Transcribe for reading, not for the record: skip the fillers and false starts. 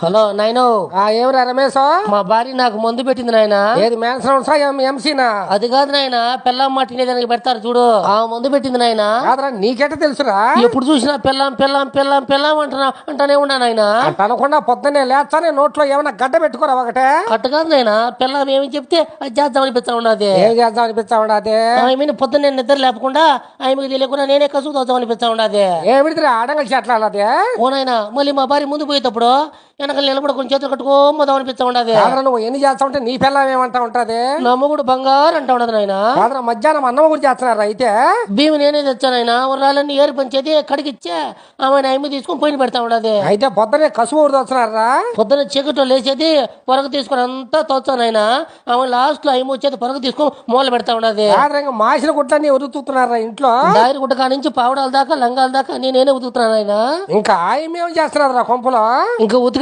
Hello నాయనో. ఏమిరా రమేష్? మా భార్య నాకు మందు పెట్టింది నాయన. ఏది మ్యాన్సా ఎంసీనా? అది కాదు నాయన, పెళ్ళాం మాట తినేదానికి పెడతారు చూడు, ఆ మందు పెట్టింది నాయన. కాదురా, నీకెట్ట తెలుసురా? ఎప్పుడు చూసినా పెళ్ళాం పెళ్ళాం పెళ్ళాం పెళ్ళాం అంటానే ఉన్నా నాయన. అనకుండా పొద్దున్నే లేచానే నోట్లో ఏమైనా గడ్డ పెట్టుకోరా ఒకటే? అట్ట కాదు నాయన, పెళ్ళాం ఏమి చెప్తే అది చేద్దాం అనిపిస్తా ఉన్నది. ఏం చేద్దాం అనిపిస్తా ఉండదు? ఆమె పొద్దున్నే నిద్ర లేపకుండా ఆమెకు తెలియకుండా నేనే కసుకు తోద్దాం అనిపిస్తా ఉన్నది. ఏమిడితే ఆడంగల్ చెట్ల అదే? ఓ నాయన, మళ్ళీ మా భార్య ముందు పోయేటప్పుడు వెనకాల నిలబడి కొంచెం చేతులు కట్టుకోమోదాం అనిపిస్తా ఉండదు. నువ్వు ఎన్ని చేస్తా ఉంటే నీ పిల్ల ఏమంటా ఉంటది? నా మొగుడు బంగారు అంటా ఉండదు నాయన. కాదురా, మధ్యాహ్నం అన్నం కూడా చేస్తున్నారా అయితే? భీము నేనే తెచ్చానైనా, ఉర్రాలన్నీ ఏరు పంచేది కడిగిచ్చే ఆమె అమ్మి తీసుకొని పోయిన పెడతా ఉండదు. అయితే పొద్దునే కసువు ఊరు వస్తున్నారా? పొద్దున చీకట్లో లేచేది పొరగ తీసుకుని అంతా తోచానైనా ఆమె లాస్ట్ లో అమ్మి వచ్చేది పొరగ తీసుకొని మూల పెడతా ఉండదు. కాదురా, మాసిన గుట్లన్నీ ఉరుకుతున్నారా ఇంట్లో? డైరీ గుట్ట కాడి నుంచి పావడాల దాకా లంగాల దాకా నేనే ఉతుకుతున్నాను ఆయన. ఇంకా ఆయమేం చేస్తున్నారా కొంపలో? ఇంకా ఉతికి